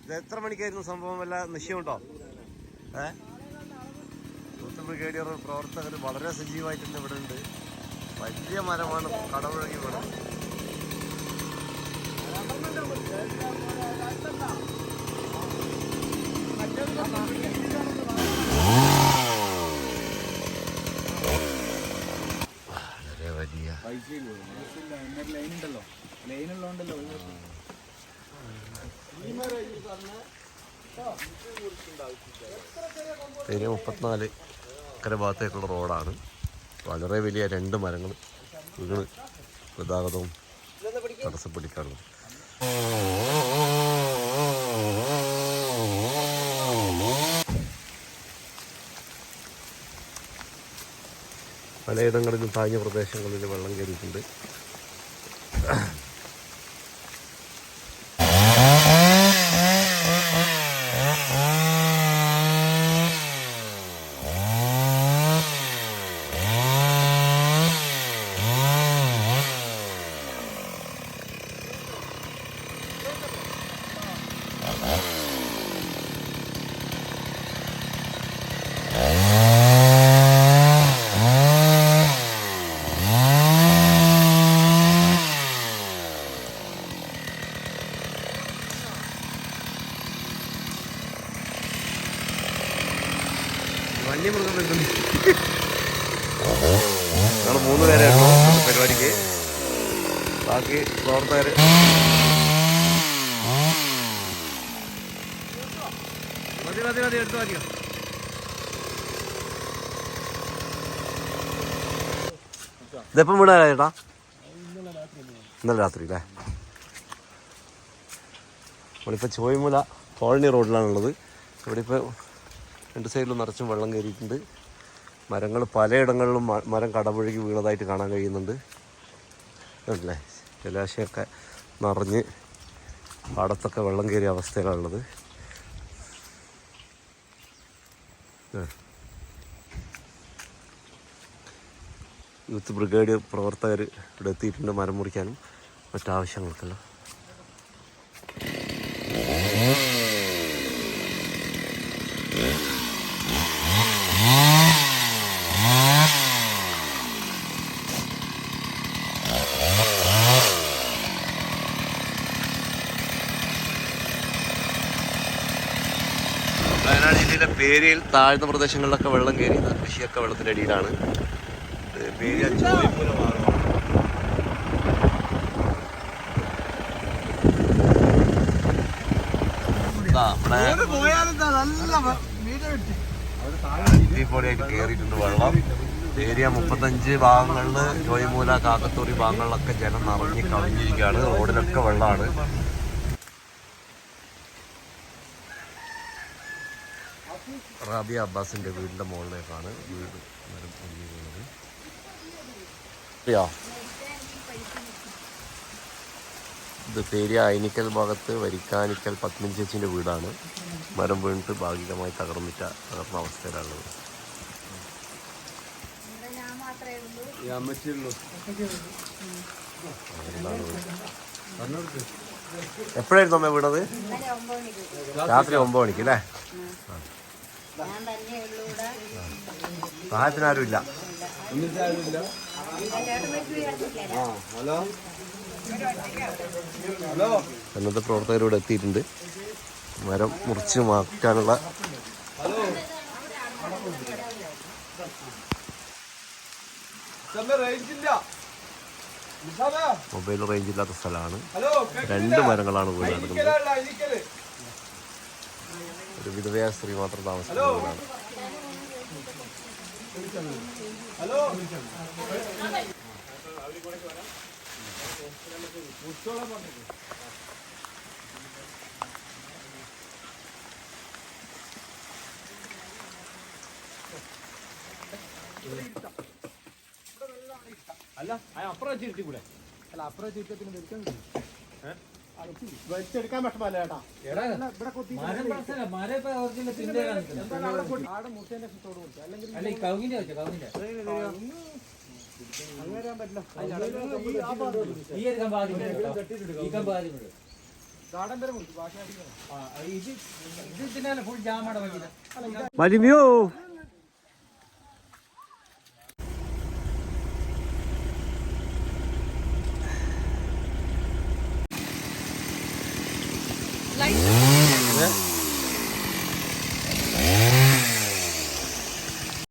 ഇത് എത്ര മണിക്കായിരുന്നു സംഭവം? വല്ല നിശ്ചയമുണ്ടോ? യൂത്ത് ബ്രിഗേഡിയർ പ്രവർത്തകർ വളരെ സജീവമായിട്ടുണ്ട്. ഇവിടെ ഉണ്ട്. വലിയ മരമാണ് കടപുഴകി വീണത്. വളരെ വലിയ പേര് 34 അക്കരെ ഭാഗത്തേക്കുള്ള റോഡാണ്. വളരെ വലിയ 2 മരങ്ങൾ വീണ് ഗതാഗതവും തടസ്സപ്പെട്ടിട്ടാണ്. പലയിടങ്ങളിലും താഴ്ന്ന പ്രദേശങ്ങളിൽ വെള്ളം കയറിയിട്ടുണ്ട്. വന്യമൃഗം വരുന്നുണ്ട്. ഞങ്ങൾ 3 പേരേ ഉള്ളൂ പരിപാടിക്ക്. ബാക്കി പ്രവർത്തകർ മതി എടുത്തു മതിയോ? ഇതെപ്പം വീടാ ചേട്ടാ? ഇന്നലെ രാത്രി അല്ലേ? നമ്മളിപ്പോൾ ചോയ്മുല കോളനി റോഡിലാണുള്ളത്. ഇവിടെ ഇപ്പോൾ 2 സൈഡിലും നിറച്ചും വെള്ളം കയറിയിട്ടുണ്ട്. മരങ്ങൾ പലയിടങ്ങളിലും മരം കടപുഴകി വീണതായിട്ട് കാണാൻ കഴിയുന്നുണ്ട്. അല്ലേ, ജലാശയമൊക്കെ നിറഞ്ഞ് പാടത്തൊക്കെ വെള്ളം കയറിയ അവസ്ഥയിലാണുള്ളത്. യൂത്ത് ബ്രിഗേഡ് പ്രവർത്തകർ ഇവിടെ എത്തിയിട്ടുണ്ട് മരം മുറിക്കാനും മറ്റാവശ്യങ്ങൾക്കെല്ലാം. വയനാട് ജില്ലയിലെ പേരിയിൽ താഴ്ന്ന പ്രദേശങ്ങളിലൊക്കെ വെള്ളം കയറി. കൃഷിയൊക്കെ വെള്ളത്തിൻ്റെ അടിയിലാണ്. പേരിയ ചോയ്മുല ഇതേപോലെയായിട്ട് കയറിയിട്ടുണ്ട് വെള്ളം. ഏരിയ 35 ഭാഗങ്ങളിൽ ചോയ്മുല കാക്കത്തൂരി ഭാഗങ്ങളിലൊക്കെ ജലം നിറഞ്ഞ് കവിഞ്ഞിരിക്കുകയാണ്. റോഡിലൊക്കെ വെള്ളമാണ്. റാബിയ അബ്ബാസിൻ്റെ വീടിൻ്റെ മുകളിലേക്കാണ് വീട് മരം പൊങ്ങി വീണത്. ഇത് പേരിയ അയനിക്കൽ ഭാഗത്ത് വരിക്കാനിക്കൽ പത്മിനി ചേച്ചിൻ്റെ വീടാണ്. മരം വീണിട്ട് ഭാഗികമായി തകർന്ന അവസ്ഥയിലാണുള്ളത്. എപ്പോഴായിരുന്നു അമ്മ വീണത്? രാത്രി 9 മണിക്ക് അല്ലേ? സഹായത്തിനാരും ഇല്ല. സന്നദ്ധ പ്രവർത്തകരോട് എത്തിയിട്ടുണ്ട്. മരം മുറിച്ച് മാറ്റാനുള്ള മൊബൈൽ റേഞ്ച് ഇല്ലാത്ത സ്ഥലമാണ്. 2 മരങ്ങളാണ് വീണ് കിടക്കുന്നത്. ഒരു വിധവയായ സ്ത്രീ മാത്രം താമസിക്കുന്ന വീടാണ്. അല്ല അപ്പുറം ചിരുത്തി കൂടെ അല്ല അപ്പുറം ചിരുത്തത്തിന് വലിച്ചെടുക്കാൻ പറ്റുമല്ല ചേട്ടാ. ഗാർഡൻ വരെ മുറിച്ചു ബാക്കി അടിക്കണം ഇത് ഇതിനാണ് ഫുൾ ജാമാണ് വഴിയില്ല വലിയോ Light.